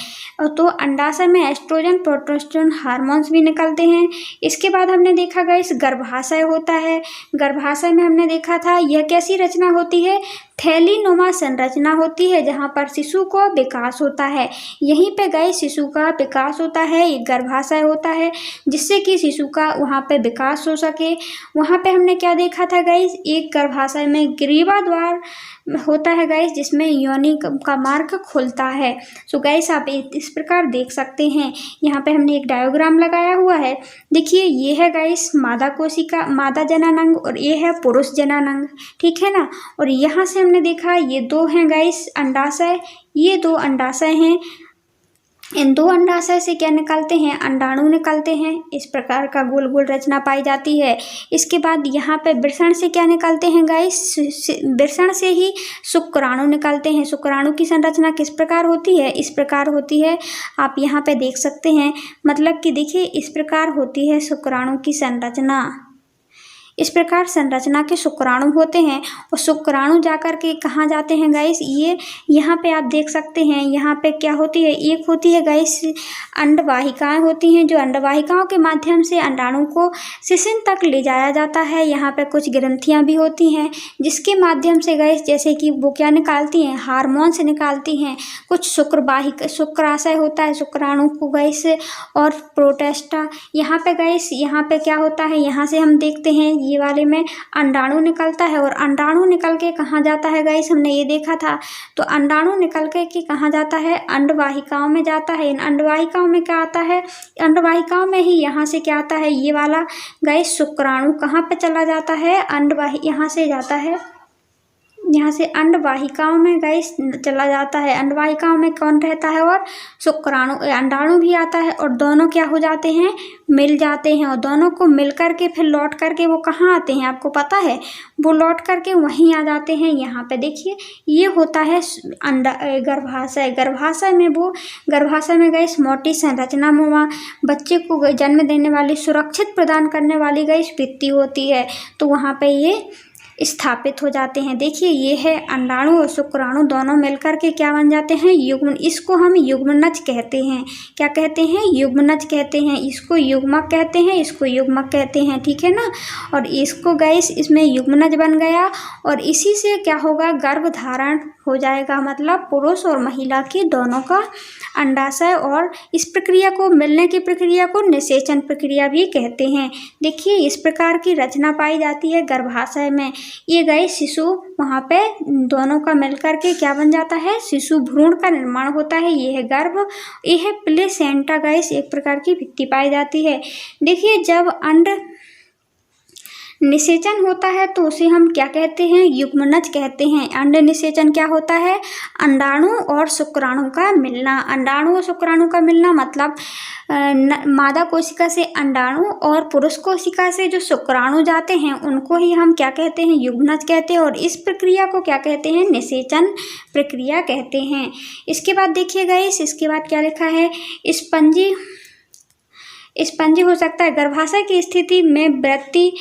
तो अंडाशय में एस्ट्रोजन प्रोजेस्टेरोन हार्मोन्स भी निकलते हैं। इसके बाद हमने देखा गैस गर्भाशय होता है। गर्भाशय में हमने देखा था यह कैसी रचना होती है, थैलीनुमा संरचना होती है, जहाँ पर शिशु को विकास होता है। यहीं पे गैस शिशु का विकास होता है, एक गर्भाशय होता है जिससे कि शिशु का वहाँ पे विकास हो सके। वहाँ पे हमने क्या देखा था गैस, एक गर्भाशय में ग्रीवा द्वार होता है गैस, जिसमें योनि का मार्ग खुलता है। सो गैस आप इस प्रकार देख सकते हैं। यहाँ पे हमने एक डायग्राम लगाया हुआ है। देखिए, ये है गैस मादा कोशिका, मादा जननांग, और ये है पुरुष जननांग। ठीक है ना। और यहाँ से हमने देखा ये दो हैं गैस अंडाशय, ये दो अंडाशय हैं। इन दो अंडाशय से क्या निकलते हैं, अंडाणु निकलते हैं। इस प्रकार का गोल गोल रचना पाई जाती है। इसके बाद यहाँ पे वृषण से क्या निकलते हैं गाइस, वृषण से ही शुक्राणु निकलते हैं। शुक्राणु की संरचना किस प्रकार होती है, इस प्रकार होती है, आप यहाँ पे देख सकते हैं। मतलब कि देखिए, इस प्रकार होती है शुक्राणु की संरचना। इस प्रकार संरचना के शुक्राणु होते हैं और शुक्राणु जाकर के कहाँ जाते हैं गाइस, ये यहाँ पे आप देख सकते हैं। यहाँ पे क्या होती है, एक होती है गाइस अंडवाहिकाएं होती हैं, जो अंडवाहिकाओं के माध्यम से अंडाणु को शिशिन तक ले जाया जाता है। यहाँ पे कुछ ग्रंथियां भी होती हैं जिसके माध्यम से गाइस जैसे कि वो क्या निकालती हैं, हार्मोन्स निकालती हैं। कुछ शुक्राशय होता है शुक्राणु को गाइस और प्रोटेस्टा। यहाँ पे गाइस यहाँ पे क्या होता है, यहाँ से हम देखते हैं ये वाले में अंडाणु निकलता है और अंडाणु निकल के कहाँ जाता है गाइस, हमने ये देखा था। तो अंडाणु निकल के कहाँ जाता है, अंडवाहिकाओं में जाता है। इन अंडवाहिकाओं में क्या आता है, अंडवाहिकाओं में ही यहाँ से क्या आता है, ये वाला गाइस शुक्राणु कहाँ पे चला जाता है, यहाँ से जाता है, यहाँ से अंडवाहिकाओं में गाइस चला जाता है। अंडवाहिकाओं में कौन रहता है और शुक्राणु अंडाणु भी आता है और दोनों क्या हो जाते हैं, मिल जाते हैं और दोनों को मिल करके फिर लौट करके वो कहाँ आते हैं, आपको पता है, वो लौट करके वहीं आ जाते हैं। यहाँ पे देखिए ये होता है गर्भाशय। गर्भाशय में गाइस मोटी संरचना में बच्चे को जन्म देने वाली, सुरक्षित प्रदान करने वाली गाइस भित्ति होती है, तो वहाँ पे ये स्थापित हो जाते हैं। देखिए ये है अंडाणु और शुक्राणु दोनों मिलकर के क्या बन जाते हैं, युग्म। इसको हम युग्मनज कहते हैं। क्या कहते हैं, युग्मनज कहते हैं। इसको युग्मक कहते हैं, इसको युग्मक कहते हैं, ठीक है ना। और इसको गाइस इसमें युग्मनज बन गया और इसी से क्या होगा, गर्भधारण हो जाएगा। मतलब पुरुष और महिला की दोनों का अंडाशय, और इस प्रक्रिया को, मिलने की प्रक्रिया को निषेचन प्रक्रिया भी कहते हैं। देखिए इस प्रकार की रचना पाई जाती है गर्भाशय में। ये गाइस शिशु वहाँ पे दोनों का मिलकर के क्या बन जाता है, शिशु भ्रूण का निर्माण होता है। ये है गर्भ, ये है प्लेसेंटा गाइस, एक प्रकार की भित्ति पाई जाती है। देखिए जब अंड निषेचन होता है तो उसे हम क्या कहते हैं, युग्मनज कहते हैं। अंड निषेचन क्या होता है, अंडाणु और शुक्राणु का मिलना। अंडाणु और शुक्राणु का मिलना मतलब मादा कोशिका से अंडाणु और पुरुष कोशिका से जो शुक्राणु जाते हैं उनको ही हम क्या कहते हैं, युग्मनज कहते हैं। और इस प्रक्रिया को क्या कहते हैं, निषेचन प्रक्रिया कहते हैं। इसके बाद देखिए गाइस, इसके बाद क्या लिखा है, स्पंजी हो सकता है। गर्भाशय की स्थिति में वृत्ति,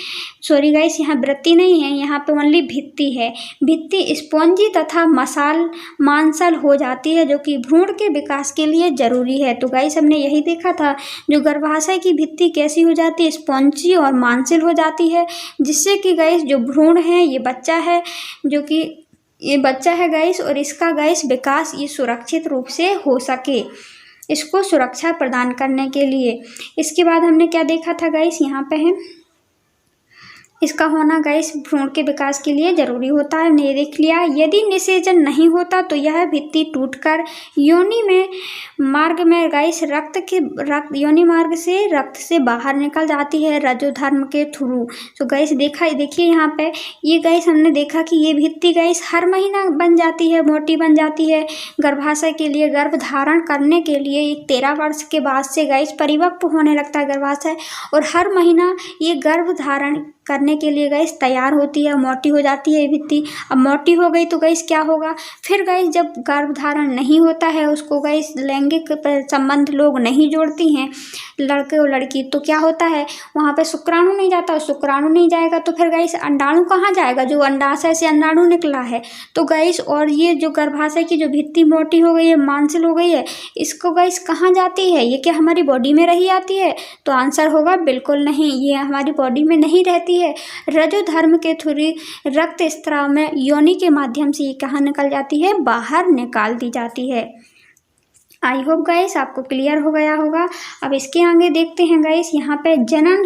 सॉरी गाइस यहाँ वृत्ति नहीं है, यहाँ पे ओनली भित्ति है। भित्ति स्पंजी तथा मांसल हो जाती है, जो कि भ्रूण के विकास के लिए जरूरी है। तो गाइस हमने यही देखा था, जो गर्भाशय की भित्ति कैसी हो जाती है, स्पंजी और मांसल हो जाती है, जिससे कि गाइस जो भ्रूण है, ये बच्चा है, जो कि ये बच्चा है गाइस, और इसका गाइस विकास ये सुरक्षित रूप से हो सके, इसको सुरक्षा प्रदान करने के लिए। इसके बाद हमने क्या देखा था गाइस, यहाँ पे है, इसका होना गाइस भ्रूण के विकास के लिए जरूरी होता है, हमने ये देख लिया। यदि निषेचन नहीं होता तो यह भित्ति टूटकर योनि में मार्ग में गाइस योनि मार्ग से रक्त से बाहर निकल जाती है, रजोधर्म के थ्रू। तो गाइस देखिए यहाँ पे ये गाइस हमने देखा कि ये भित्ति गाइस हर महीना बन जाती है, मोटी बन जाती है। गर्भाशय के लिए गर्भ धारण करने के लिए 13 वर्ष के बाद से गाइस परिपक्व होने लगता है गर्भाशय, और हर महीना ये गर्भ धारण करने के लिए गाइस तैयार होती है, मोटी हो जाती है भित्ति। अब मोटी हो गई तो गाइस क्या होगा, फिर गाइस जब गर्भधारण नहीं होता है, उसको गाइस लैंगिक संबंध लोग नहीं जोड़ती हैं, लड़के और लड़की, तो क्या होता है, वहाँ पे शुक्राणु नहीं जाता। शुक्राणु नहीं जाएगा तो फिर गाइस अंडाणु कहाँ जाएगा, जो अंडाशय से अंडाणु निकला है। तो गाइस और ये जो गर्भाशय की जो भित्ति मोटी हो गई है, मांसल हो गई है, इसको गाइस कहाँ जाती है, ये क्या हमारी बॉडी में रही आती है? तो आंसर होगा बिल्कुल नहीं, ये हमारी बॉडी में नहीं रहती है। रजोधर्म के थ्रू रक्त स्त्राव में योनि के माध्यम से ये कहाँ निकल जाती है, बाहर निकाल दी जाती है। आई होप गाइस आपको क्लियर हो गया होगा। अब इसके आगे देखते हैं गाइस, यहाँ पे जनन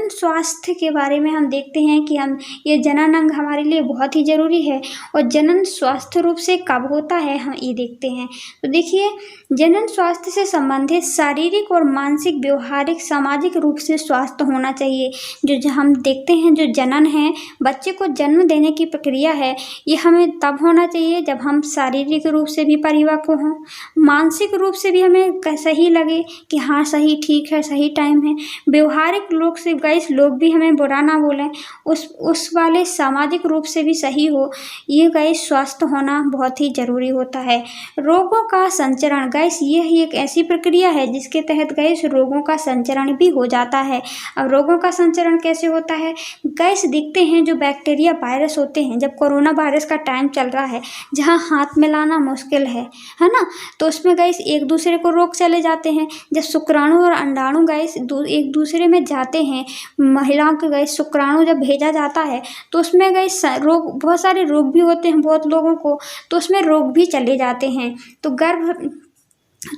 स्वास्थ्य के बारे में हम देखते हैं कि हम ये जनन अंग हमारे लिए बहुत ही ज़रूरी है, और जनन स्वास्थ्य रूप से कब होता है हम ये देखते हैं। तो देखिए जनन स्वास्थ्य से संबंधित शारीरिक और मानसिक, व्यवहारिक, सामाजिक रूप से स्वास्थ्य होना चाहिए। जो हम देखते हैं जो जनन है, बच्चे को जन्म देने की प्रक्रिया है, ये हमें तब होना चाहिए जब हम शारीरिक रूप से भी परिपक्व हों, मानसिक रूप से भी हमें सही लगे कि हाँ सही ठीक है, सही टाइम है। व्यवहारिक लोग से गाइस लोग भी हमें बुरा ना बोलें, उस वाले सामाजिक रूप से भी सही हो। ये गाइस स्वस्थ होना बहुत ही ज़रूरी होता है। रोगों का संचरण गाइस ये ही एक ऐसी प्रक्रिया है जिसके तहत गाइस रोगों का संचरण भी हो जाता है। अब रोगों का संचरण कैसे होता है गाइस, दिखते हैं जो बैक्टीरिया वायरस होते हैं, जब कोरोना वायरस का टाइम चल रहा है जहां हाथ मिलाना मुश्किल है ना, तो उसमें गाइस एक दूसरे को रोग चले जाते हैं। जब शुक्राणु और अंडाणु गाइस एक दूसरे में जाते हैं, महिलाओं के गाइस शुक्राणु जब भेजा जाता है तो उसमें गाइस रोग, बहुत सारे रोग भी होते हैं बहुत लोगों को, तो उसमें रोग भी चले जाते हैं।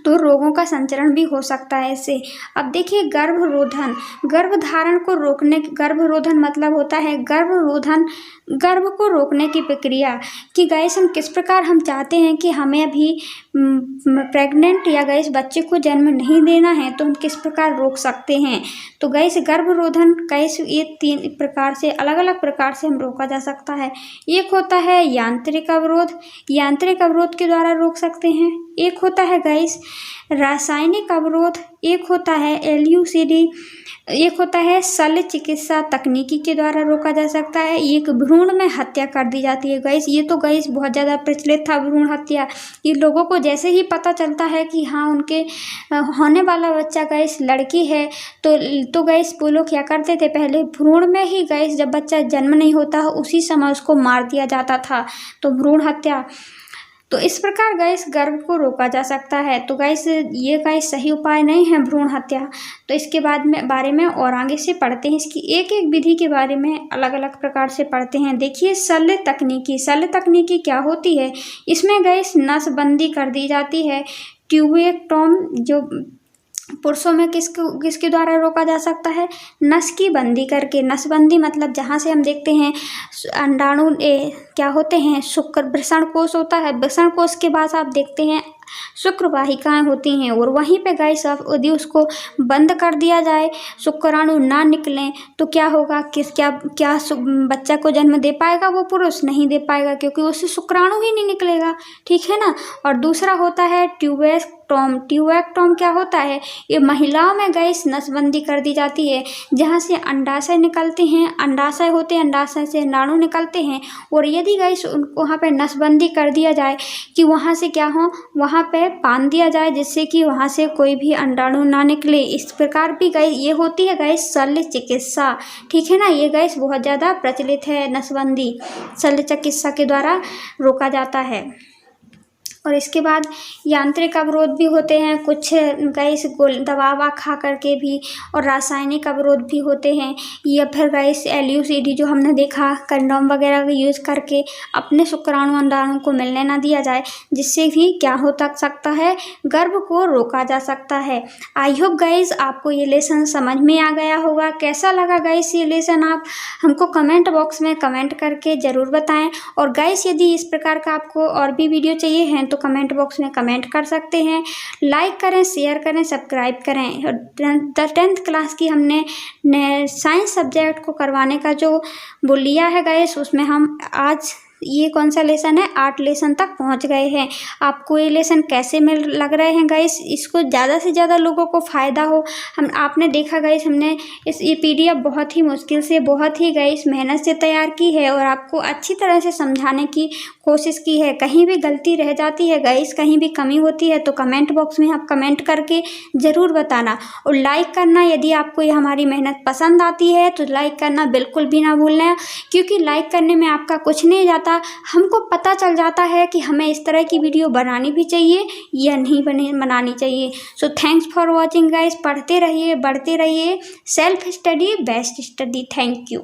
तो रोगों का संचरण भी हो सकता है इससे। अब देखिए गर्भरोधन, गर्भधारण को रोकने, गर्भरोधन मतलब होता है गर्भरोधन, गर्भ को रोकने की प्रक्रिया कि गाइस हम किस प्रकार हम चाहते हैं कि हमें अभी प्रेग्नेंट या गाइस बच्चे को जन्म नहीं देना है तो हम किस प्रकार रोक सकते हैं। तो गाइस गर्भरोधन गाइस ये 3 प्रकार से, अलग अलग प्रकार से हम रोका जा सकता है। एक होता है यांत्रिक अवरोध, यांत्रिक अवरोध के द्वारा रोक सकते हैं। एक होता है गाइस रासायनिक अवरोध, एक होता है LUCD, एक होता है शल्य चिकित्सा तकनीकी के द्वारा रोका जा सकता है। एक भ्रूण में हत्या कर दी जाती है गाइस, ये तो गाइस बहुत ज़्यादा प्रचलित था भ्रूण हत्या। ये लोगों को जैसे ही पता चलता है कि हाँ उनके होने वाला बच्चा गाइस लड़की है तो गाइस वो लोग क्या करते थे, पहले भ्रूण में ही गाइस जब बच्चा जन्म नहीं होता उसी समय उसको मार दिया जाता था, तो भ्रूण हत्या। तो इस प्रकार गाइस गर्भ को रोका जा सकता है। तो गाइस ये गाइस सही उपाय नहीं है भ्रूण हत्या। तो इसके बारे में और आगे से पढ़ते हैं, इसकी एक एक विधि के बारे में अलग अलग प्रकार से पढ़ते हैं। देखिए शल्य तकनीकी, शल्य तकनीकी क्या होती है, इसमें गाइस नसबंदी कर दी जाती है। ट्यूबेक्टोम जो पुरुषों में किसके द्वारा रोका जा सकता है, नस की बंदी करके। नसबंदी मतलब जहाँ से हम देखते हैं अंडाणु क्या होते हैं, शुक्र वृषण कोष होता है, वृषण कोष के बाद आप देखते हैं शुक्र वाहिकाएं होती हैं, और वहीं पे गाइस यदि उसको बंद कर दिया जाए, शुक्राणु ना निकलें तो क्या होगा, क्या बच्चा को जन्म दे पाएगा वो पुरुष, नहीं दे पाएगा क्योंकि उससे शुक्राणु ही नहीं निकलेगा, ठीक है ना। और दूसरा होता है ट्यूबेक्टोम। ट्यूबेक्टोम क्या होता है, ये महिलाओं में गाइस नसबंदी कर दी जाती है, जहाँ से अंडाशय निकलते हैं, अंडाशय होते हैं, अंडाशय से अंडाणु निकलते हैं, और यदि गाइस वहाँ पे नसबंदी कर दिया जाए कि वहाँ से क्या हो, वहाँ पे बांध दिया जाए जिससे कि वहाँ से कोई भी अंडाणु ना निकले। इस प्रकार भी गाइस ये होती है गाइस शल्य चिकित्सा, ठीक है ना। ये गाइस बहुत ज़्यादा प्रचलित है, नसबंदी शल्य चिकित्सा के द्वारा रोका जाता है। और इसके बाद यांत्रिक अवरोध भी होते हैं कुछ गाइस, दवा खा करके भी, और रासायनिक अवरोध भी होते हैं, या फिर गाइस LUCD जो हमने देखा, कंडोम वगैरह का यूज़ करके अपने शुक्राणु अंडाणु को मिलने ना दिया जाए, जिससे भी क्या हो सकता है, गर्भ को रोका जा सकता है। आई होप गाइस आपको ये लेसन समझ में आ गया होगा। कैसा लगा गाइस ये लेसन, आप हमको कमेंट बॉक्स में कमेंट करके ज़रूर बताएं। और गाइस यदि इस प्रकार का आपको और भी वीडियो चाहिए हैं तो कमेंट बॉक्स में कमेंट कर सकते हैं। लाइक करें, शेयर करें, सब्सक्राइब करें। 10th क्लास की हमने साइंस सब्जेक्ट को करवाने का जो वो लिया है गाइस, उसमें हम आज ये कौन सा लेसन है, 8 लेसन तक पहुंच गए हैं। आपको ये लेसन कैसे लग रहे हैं गाइस, इसको ज़्यादा से ज़्यादा लोगों को फ़ायदा हो। आपने देखा गाइस हमने ये PDF बहुत ही मुश्किल से, बहुत ही गाइस मेहनत से तैयार की है और आपको अच्छी तरह से समझाने की कोशिश की है। कहीं भी गलती रह जाती है गाइस, कहीं भी कमी होती है तो कमेंट बॉक्स में आप कमेंट करके ज़रूर बताना, और लाइक करना। यदि आपको ये हमारी मेहनत पसंद आती है तो लाइक करना बिल्कुल भी ना भूलना, क्योंकि लाइक करने में आपका कुछ नहीं जाता, हमको पता चल जाता है कि हमें इस तरह की वीडियो बनानी भी चाहिए या नहीं बनानी चाहिए। So thanks for watching guys. पढ़ते रहिए, बढ़ते रहिए। Self study best study. Thank you.